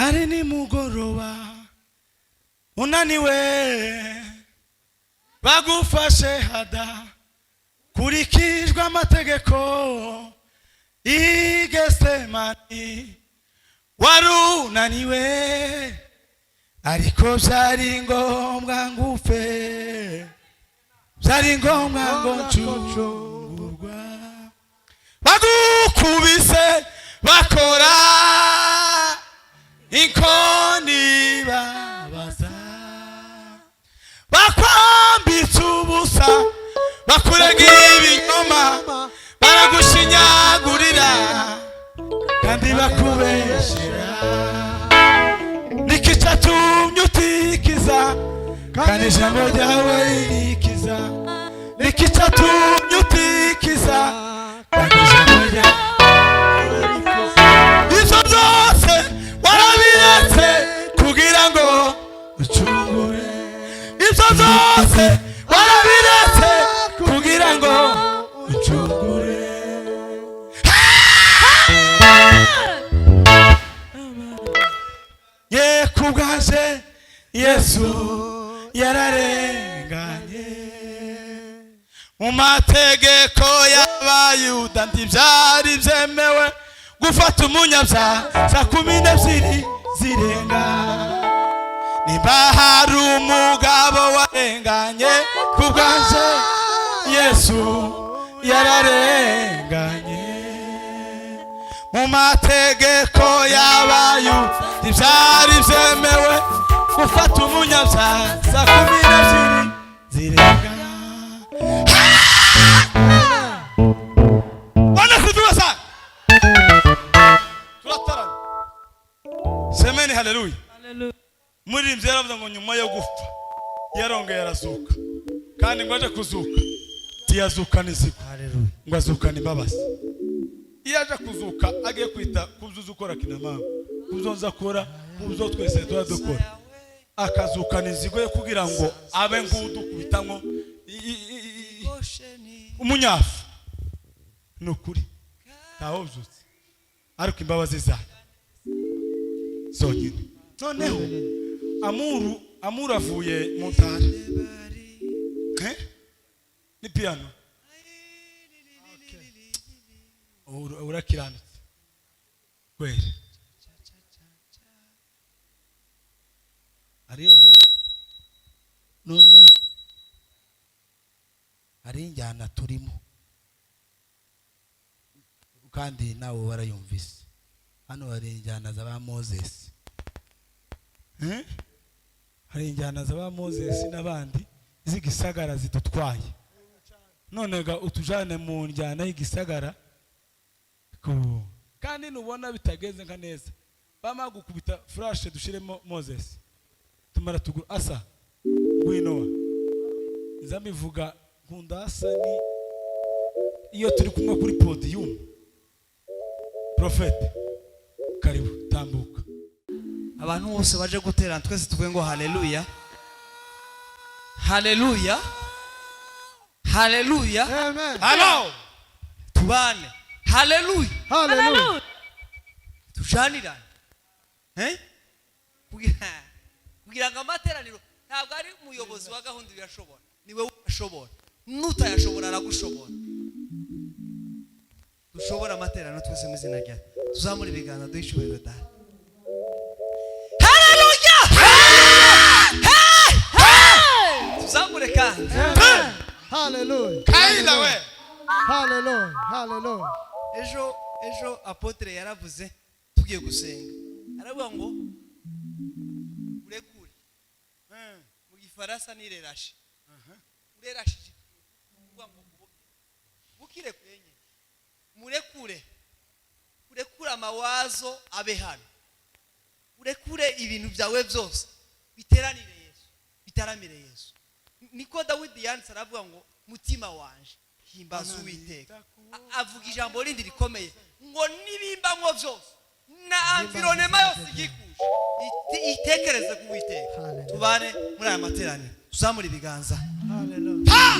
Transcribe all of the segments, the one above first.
hari nimugoroba unaniwe bagufashe hada kurikijwe amategeko igesemani warunaniwe ariko byari ngombwa ngufe byari ngombwa ngo ncungurwa bagukubise bakora inkoni babaza bakwambitse ubusa bakurega ibinyoma baragushinyagurira kandi bakubeshera nikicatumye utikiza kandi ijambo ryawe ririkiza nikicatumye utikiza kandi ijambo ryawe ririkiza ibyo byose warabiretse kugira ngo ucungure ibyo byose warabiretse kugira ngo ucungure ye kubwaje Yesu yararenganye mu mategeko y'abayuda ntibyari byemewe gufata umunyabyaha saa 12 zirenga nimba hari umugabo warenganye kubwaje Yesu yararenganye mu mategeko y'abayuda ntibyari byemewe gufata umunyabyaha saa 12 zirenga semeni haleluya muri mvye yaravuze ngo nyuma yo gupfa yarongeye arazuka kandi ngo aje kuzuka tiyazuka niziko haleluya ngo azuka nimbabazi iyo aje kuzuka agiye kwita kuzuza ukora kinamama kuzonza kora kuzo twese dukora akazuka nizigo yo kugira ngo abe ngudu kubitango umunyafu nukuri taho byutse ariko imbabazi zayo zonyine noneho amuru avuye mu ntara ni piano urakiranutse kwere ariyo babona noneho ari injyana turimo kandi nawe warayumvise hano hari injyana z'aba Moses hari injyana z'aba Moses n'abandi zigisagara zidutwaye none ga utujane mu njyana y'igisagara kandi nubona bitageze nka neza bama gukubita flash dushiremo Moses tumara tuguru asa gwinowa nzamivuga nkunda asa ni iyo turi kumwe kuri podium Prophet karibu tambuka abantu bose baje guterana twese tuvuge ngo haleluya haleluya haleluya amen hello tubane haleluya haleluya tujanirane kugira ngo amateraniro ntabwo ari umuyobozi wa gahunda yashobora niwe ushobora nutayashobora aragushobora dushobora amateraniro twese mu izina rya tuzamura ibiganza duhishurire data haleluya tuzamure kandi haleluya kaila we haleluya haleluya ejo apotre yaravuze tugiye gusenga aravuga ngo urekure mu gifaransa ni relâche urelâche kuvuga ngo bukire kwenye murekure amawazo abe hano urekure ibintu byawe byose biteranire Yesu bitaramire Yesu niko Dawidi yanditse aravuga ngo mutima wanje himbaza Uwiteka avuga ijambo rindi rikomeye ngo nibimbamwo byose na environnement yose igikuje itekereze ku Uwiteka tubane muri aya materaniro tuzamura ibiganza haleluya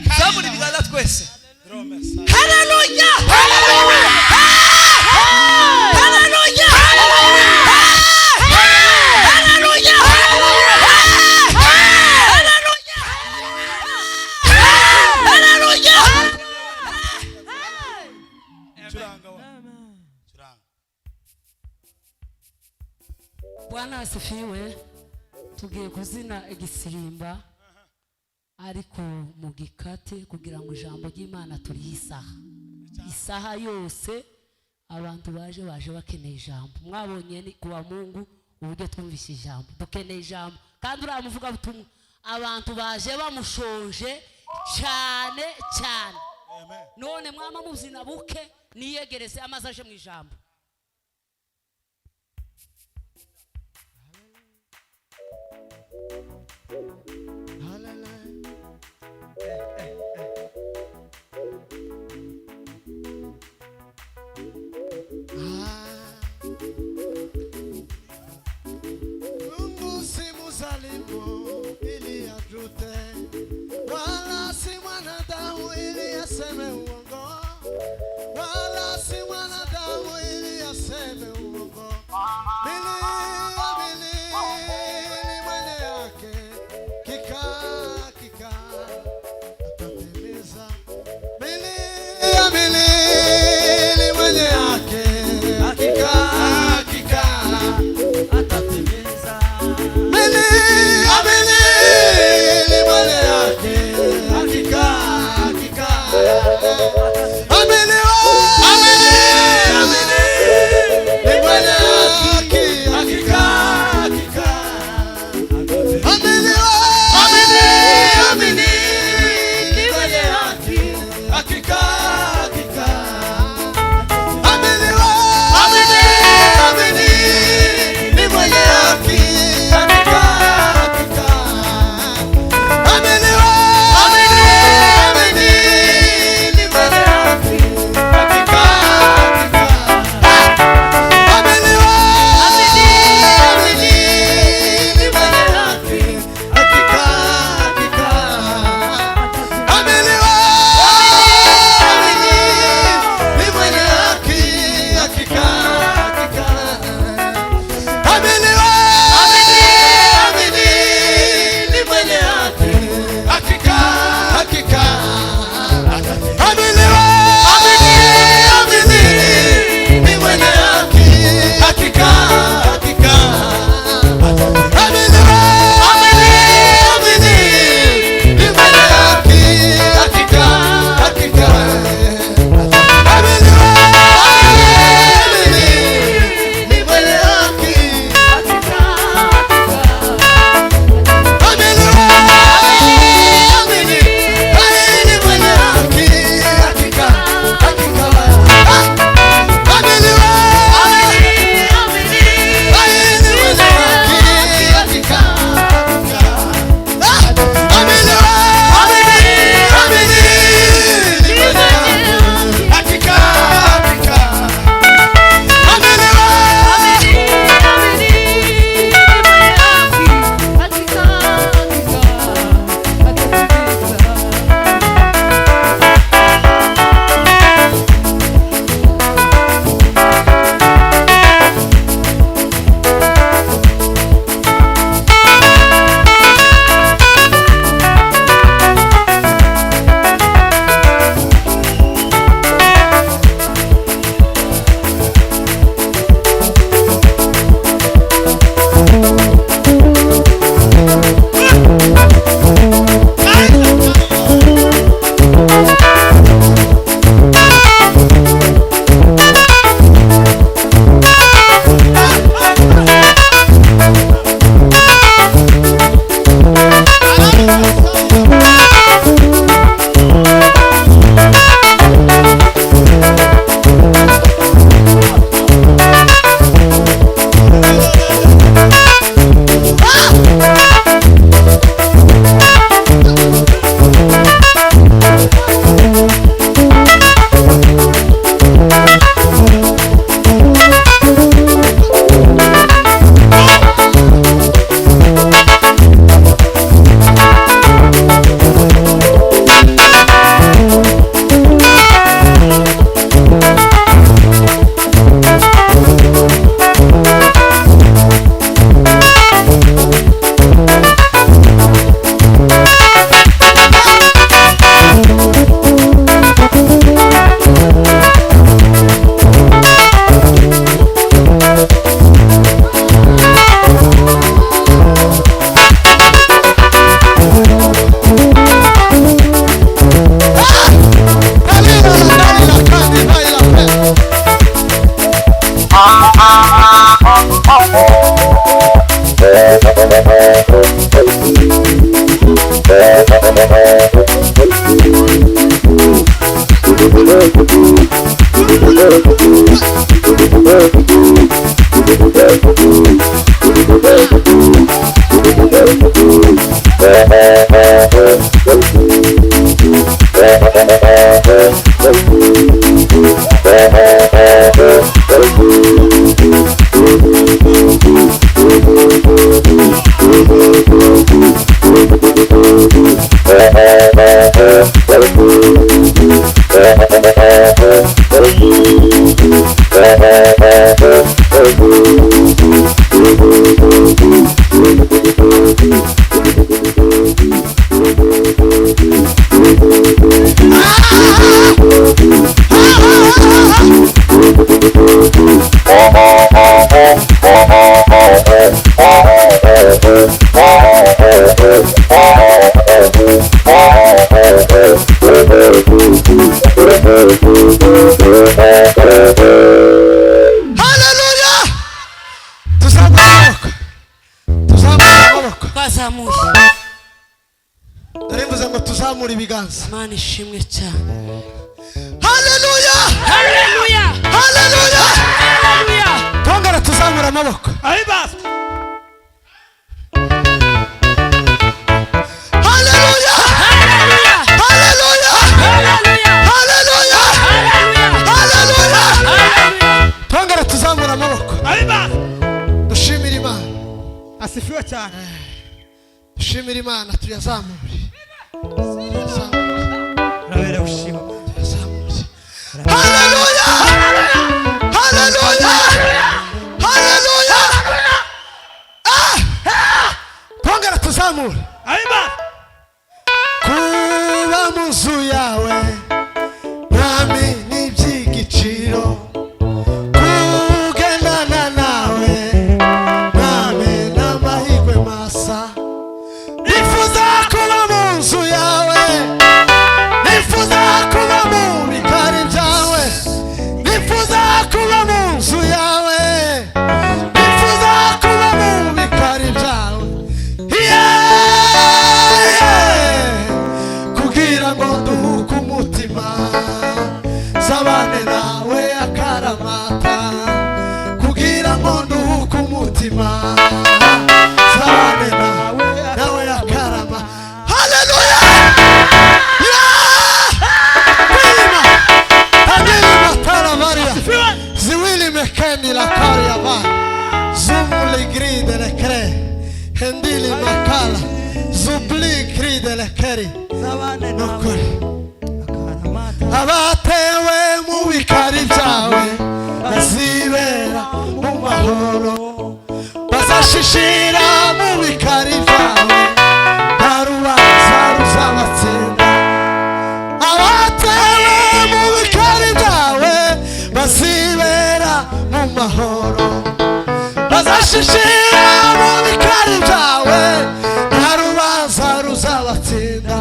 tuzamura ibiganza twese haleluya haleluya haleluya Bwana asifiwe. Tugiye kuzina igisirimba ariko mugikate kugira ngo ijambo ry'Imana turiyisaha. Isaha yose abantu baje bakeneye ijambo. Mwabonye ni kuwa Mungu uburyo twumvise ijambo. Dukeneye ijambo. Kandi uramuvuga butumwa abantu baje bamushonje cyane cyane. Amen. None mwama muzina buke niyegereze amaze aje mu ijambo. Mungu si mzalimu ili ajute, wala si mwanadamu ili aseme uongo, wala si mwanadamu ili aseme uongo. Bili mwenye yake kika atatimiza. Bili mwenye yake kika atatimiza. Bili mwenye yake kika atatimiza. Haleluya! Tuzamura amaboko. twazamuye Ndarivuze ngo tuzamure ibiganza. Imana ishimwe cyane. Haleluya! Haleluya, Haleluya! haleluya. Tongera tuzamura amaboko. ahimbaza Haleluya! Haleluya, Haleluya! haleluya, Haleluya! haleluya, Haleluya! haleluya. Tongera tuzamura amaboko. ahimbaza Dushimire Imana. asifiwe cyane Dushimire Imana tuyazamure. rabera ushima Tuyazamure. Haleluya! Haleluya! Haleluya! Tongera tuzamure. ahimbaza Kuba mu nzu yawe mwami ni iby'igiciro, kugendana nawe mwami ni amahirwe masa. Nifuza kuba mu nzu yawe, nifuza kuba mu bikari byawe, nifuza kuba mu nzu yawe, nifuza kuba mu bikari byawe. Kugira ngo nduhuke umutima, sabane nawe akaramata. Kugira ngo nduhuke umutima, sabane nawe akarama. Haleluya! Prima! Tanima taravaria. Ziwili mekeni la karia va. Zumli gride le cre. Hendili makala. Zubli gride le keri. Nukuri. Abatewe mu bikari byawe bazibera mu mahoro, bazashishira mu bikari byawe, nta rubanza ruzabatsinda. Abatewe mu bikari byawe bazibera mu mahoro, bazashishira mu bikari byawe, nta rubanza ruzabatsinda.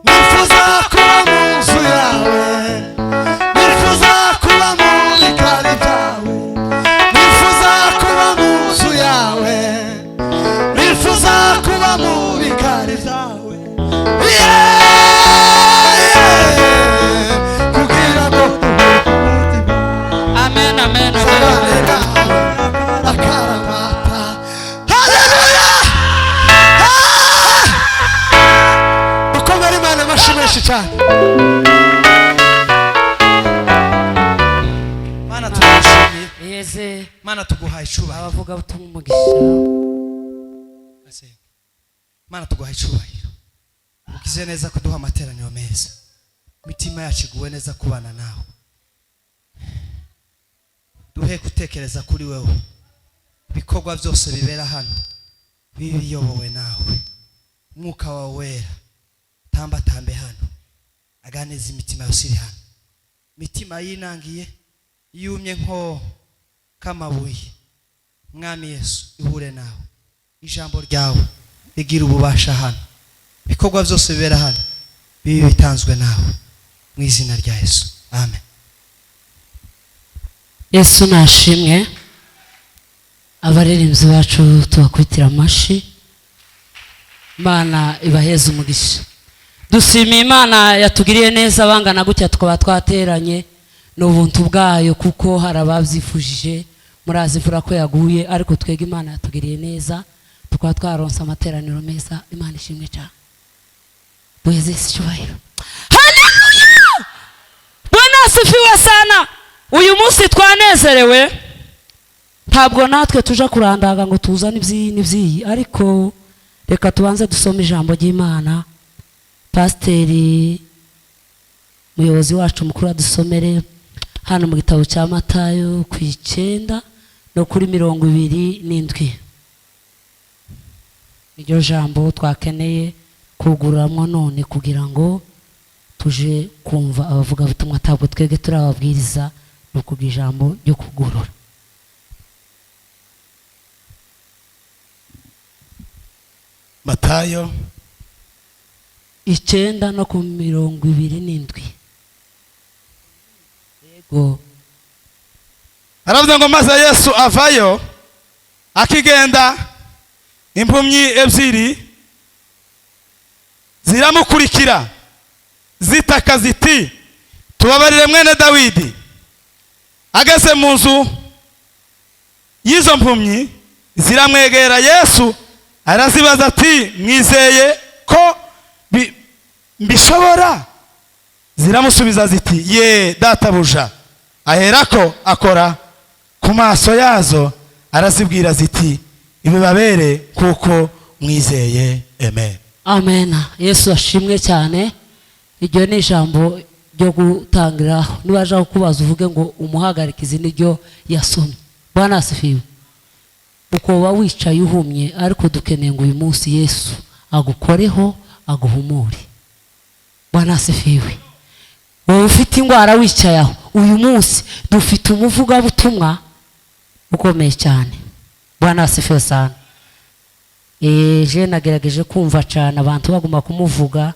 Nifuza kuba mu nzu yawe, nifuza kuba mu bikari byawe, nifuza kuba mu nzu yawe, nifuza kuba mu bikari byawe. Kugira ngo Amen, amen, sabane amen. nawe akaramata. Haleluya! Dukomere Imana amashyi menshi cyane. mana turagushimiye, Yeze mana tuguhaye icubahiro, abavuga butumwa umugisha. mana tuguhaye icubahiro. Ugize neza kuduha amateraniro meza, imitima yacu iguwe neza kubana nawe. Duhe gutekereza kuri wewe, ibikorwa byose bibera hano bibe biyobowe nawe. Umwuka wawe wera tambatambe hano, aganiriza imitima yose iri hano, imitima yinangiye yumye nko kamabuye. Mwami Yesu, ihure nawe, ijambo ryawe rigira ububasha hano, ibikorwa byose bibera hano bibe bitanzwe nawe, mu izina rya Yesu, amen. Yesu nashimwe. Abaririmbyi bacu tubakwitira amashi. Imana ibaheze umugisha. Dushimiye Imana yatugiriye neza bangana gutya tukaba twateranye n'ubuntu bwayo, kuko hari ababyifujije murazi imvura ko yaguye ariko twega Imana yatugiriye neza tukaba twaronse amateraniro meza. Imana ishimwe cyane. Bweze icyubahiro. Haleluya! Bwana asifiwe sana. Uyu munsi twanezerewe. Ntabwo natwe tuja kurandaga ngo tuzane ibyi ariko reka tubanze dusome ijambo ry'Imana. Pasiteri muyobozi wacu mukuru adusomere hano mu gitabo cya Matayo ku 9 no kuri 27. Iryo jambo twakeneye kugururamwo none kugira ngo tuje kumva abavuga butumwa, ntabwo twege turababwiriza no kugira ijambo ryo kugurura. Matayo 9 no ku 27. Yego. Aravuga ngo maze Yesu avayo akigenda, impumyi ebyiri ziramukurikira zitaka ziti tubabarire mwene Dawidi. Ageze mu nzu y'izo mpumyi ziramwegera, Yesu arazibaza ati mwizeye ko mbishobora? Ziramusubiza ziti ye databuja. Aherako akora ku maso yazo arazibwira ziti ibibabere kuko mwizeye. Amen. Amen. Yesu ashimwe cyane. Iryo ni ijambo ryo gutangiraho. Nibaje kukubaza uvuge ngo umuhagarikizi niryo yasomye. Bwana asifiwe. Uko wa wicaye uhumye ariko dukeneye ngo uyu munsi Yesu agukoreho aguhumure. Bwana asifiwe. Wowe ufite ingwara wicaye aho, uyu munsi dufite umuvuga butumwa ukomeye cyane. Bwana asifiwe sana. Je nagerageje kumva cyane abantu baguma kumuvuga,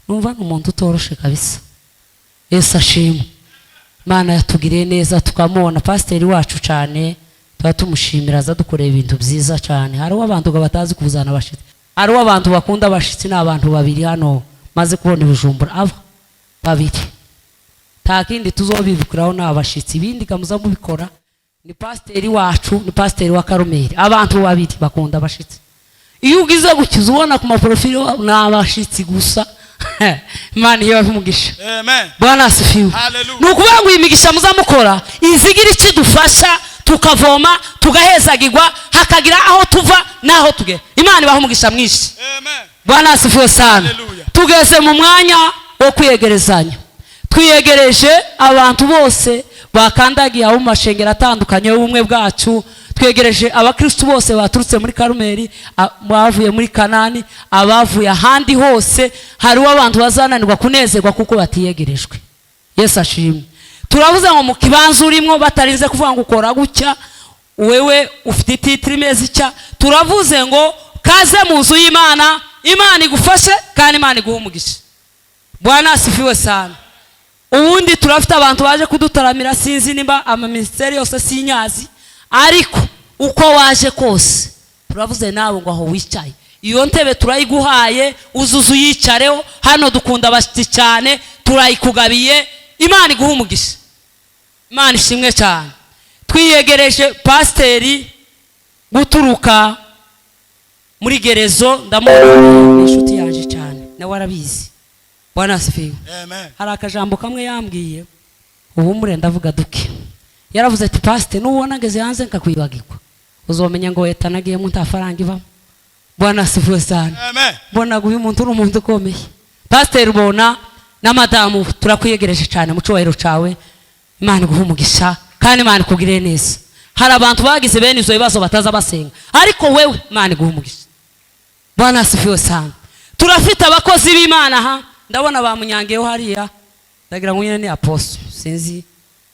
numva n'umuntu utoroshe kabisa. Yesu ashimwe. Imana yatugiriye neza tukamubona pasiteri wacu cyane, tuba tumushimira aza dukoreye ibintu byiza cyane. Hariho abantu batazi kuzana abashitsi, hariho abantu bakunda abashitsi. N'abantu babiri hano maze kubona Bujumbura, aba babiri nta kindi tuzobibukiraho n'abashitsi, ibindi kamuza mubikora. Ni pasiteri wacu, ni pasiteri wa Karumeli. Abantu babiri bakunda abashitsi. Iyo ugize gukiza ubona ku maprofili n'abashitsi gusa. Imana iyo bamugisha. Amen. Bwana asifiwe. Nukuvuga ngo imigisha muzamukora izigira iki dufasha tukavoma tugahezagirwa hakagira aho tuva naho tugera. Imana ibaho umugisha mwinshi. Amen. Bwana asifiwe sana. Tugeze mu mwanya wo kwiyegerezanya. Twiyegereje abantu bose bakandagiye aho mashengero atandukanye y'ubumwe bwacu. Twegereje abakristo bose baturutse muri Karumeli, bavuye muri Kanani, abavuye ahandi hose. Hariho abantu bazananirwa kunezerwa kuko batiyegerejwe. Yesu ashimwe. Turavuze ngo mu kibanza urimo batarinze kuvuga ngo ukora gutya, wewe ufite titiri mezi cya. Turavuze ngo kaze mu nzu y'Imana, Imana igufashe kandi Imana iguha umugisha. Bwana asifiwe sana. Ubundi turafite abantu baje kudutaramira, sinzi nimba amaministeri yose sinyazi, ariko uko waje kose turavuze nawe ngo aho wicaye iyo ntebe turayiguhaye uzuzu yicareho. Hano dukunda abashitsi cyane, turayikugabiye. Imana iguha umugisha. Imana ishimwe cyane. Twiyegereje pasiteri guturuka muri Gerezo, ndamubona inshuti yaje cyane nawe arabizi. Bwana asifiwe. Amen. Hari akajambo kamwe yambwiye ubu mure ndavuga duke. Yaravuze ati pasiteri n'ubona ngeze hanze nkakwibagirwa uzomenya ngo weta nagiye mu ntafaranga ivamo. Bwana asifiwe sana. Amen. Mbona guyu muntu uri umuntu ukomeye. Pasiteri ubona na madamu turakwiyegereje cyane mu cyubahiro cawe. Imana iguha umugisha kandi Imana ikugirire neza. Hari abantu bagize bene izo bibazo bataza basenga, ariko wewe Imana iguha umugisha. Bwana asifiwe sana. Turafite abakozi b'Imana aha, ndabona bamunyangeho hariya, ndagira ngo nyine ni apostle sinzi,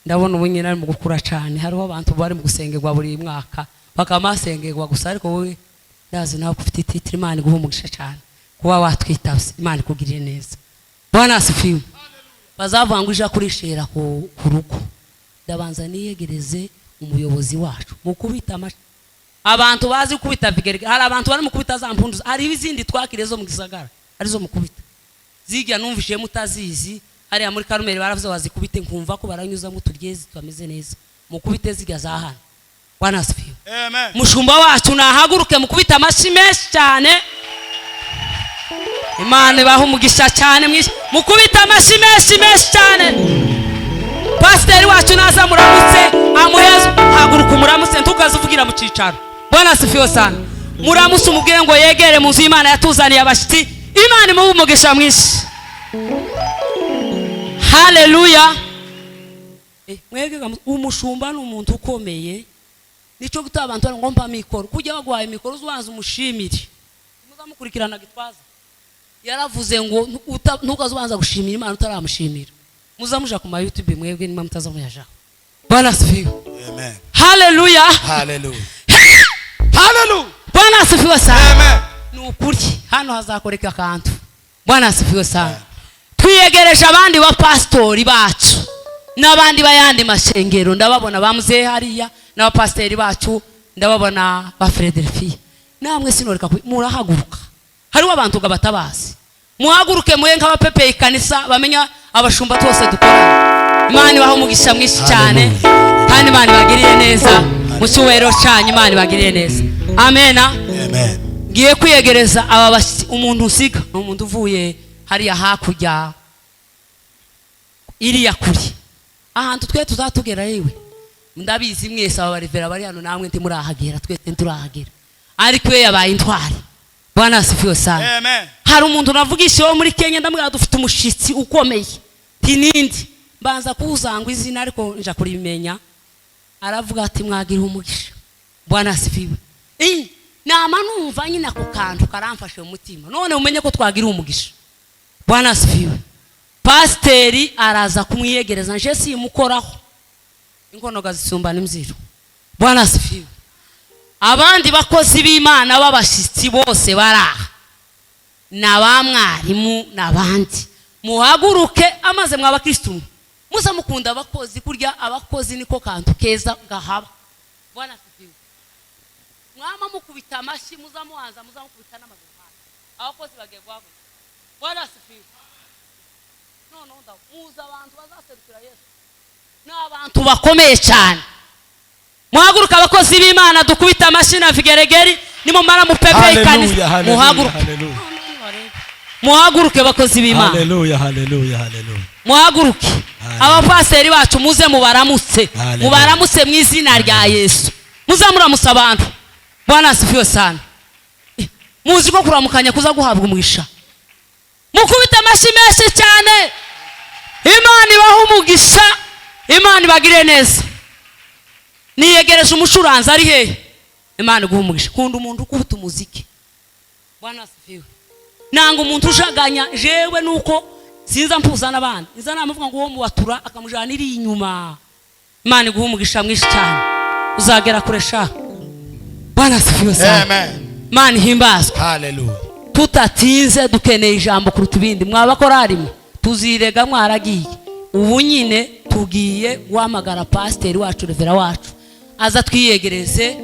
ndabona ubu nyine ari mu gukura cyane. Hariho abantu bari mu gusengerwa buri mwaka bakamasengerwa gusa, ariko wowe ndazi nawe ufite titiri. Imana iguha umugisha cyane kuba watwitavye. Imana ikugirire neza. Bwana asifiwe. Bazavanguje kurishera ku rugo. Ndabanza niyegereze umuyobozi wacu mu kubita abantu bazi kubita vigere. Hari abantu bari mu kubita za mpundu, hari izindi twakirezo mu gisagara arizo mu kubita zigya numvishije mutazizi. Ari muri Karumeli baravuze bazikubite nkumva ko baranyuza mu turyezi twameze neza mu kubite zigya za hano. Bwana asifiwe. Amen. Mushumba wacu nahaguruke mukubita amashyi menshi cyane. Imana ibaha umugisha cyane mwinshi. Mukubita amashyi menshi cyane. Pasiteri wacu naza muramutse amuheza haguruka umuramutse ntukazuvugira mu cicaro. Bwana asifiwe sana. Muramutse umubwire ngo yegere mu nzu y'Imana yatuzaniye abashitsi. Imana imuha umugisha mwinshi. Haleluya. Mwege umushumba n'umuntu ukomeye. Nico gutaba abantu ngo mpa mikoro. Kujya bagwaye mikoro uzubanza umushimire. Muzamukurikirana gitwaza. Yaravuze ngo ntukazubanza gushimira Imana utaramushimira. Muzamuja ku YouTube mwebwe nimba mutazamuyaja. Bwana asifiwe. Amen. Haleluya. Hallelujah. Hallelujah. Bwana asifiwe sana. Amen. Nukuri hano hazakoreka akantu. Bwana asifiwe sana. Twiyegereje abandi ba pastori bacu n'abandi bayandi mashengero ndababona bamuze hariya n'abapasiteri bacu ndababona ba Fredericia. Namwe sinoreka murahaguruka. Hariho abantu gabatabazi. Muhaguruke muye nk'abapepe ikanisa bamenya abashumba twose dukorana. Imana ibaha umugisha mwinshi cyane kandi Imana ibagiriye neza mu cyubahiro cyanyu. Imana ibagiriye neza. Amen. Amen. Ngiye kwiyegereza aba umuntu usiga umuntu uvuye hariya hakujya iriya kuri ahantu twe tuzatugera yewe ndabizi mwese aba barivera bari hano namwe ndi murahagera twese turahagera ariko we yabaye intwari. Bwana asifiwe sana. Amen. Hari umuntu navugisha wo muri Kenya ndamubwira dufite umushitsi ukomeye tinindi mbanza kuzangwa izina ariko nja kurimenya aravuga ati mwagira umugisha. Bwana asifiwe. Nama numva nyina ku kantu karamfashe mu mutima none umenye ko twagira umugisha. Bwana asifiwe. Pasiteri araza kumwiyegereza nje simukoraho inkono gazisumbana imziro. Bwana asifiwe. Abandi bakozi b'Imana babashitsi bose baraha n'abamwarimu n'abandi muhaguruke amaze mw'abakristo muza mukunda abakozi kurya abakozi niko kantu keza gahaba. Bwana asifiwe. Mwama mukubita amashyi muzamuhanza muzamukubita n'amaguru abakozi bagiye guhaguruka. Bwana asifiwe. None muza abantu bazaserukira Yesu n'abantu bakomeye cyane. Muhaguruka abakozi b'Imana dukubita amashyi na vigeregeri nimumara mupepe ikanisa muhaguruke. Muhaguruke abakozi b'Imana. Haleluya. Haleluya. Haleluya. Muhaguruke abapasiteri bacu muze mubaramutse mu izina rya Yesu. Muzamuramutsa abantu. Bwana asifiwe sana. Muzi ko kuramukanya kuza guhabwa umugisha. Mukubita amashyi menshi cyane. Imana ibaha umugisha. Imana ibagire neza. Niyegereje umucuranzi ari hehe. Imana iguha umugisha. Kunda umuntu ukubita umuziki. Bwana asifiwe. Nanga umuntu ujaganya jewe nuko sinza mpuza n'abandi. Iza namuvuga ngo uwo muwatura akamujana iri inyuma. Imana iguha umugisha mwinshi cyane. Uzagera kuresha. Bwana asifiwe sana. Amen. Imana ihimbazwe. Hallelujah. Tutatinze dukeneye ijambo kuruta ibindi. Mwabakora rimwe tuzirega mwaragiye. Ubu nyine tugiye guhamagara pasiteri wacu revera wacu aza twiyegereze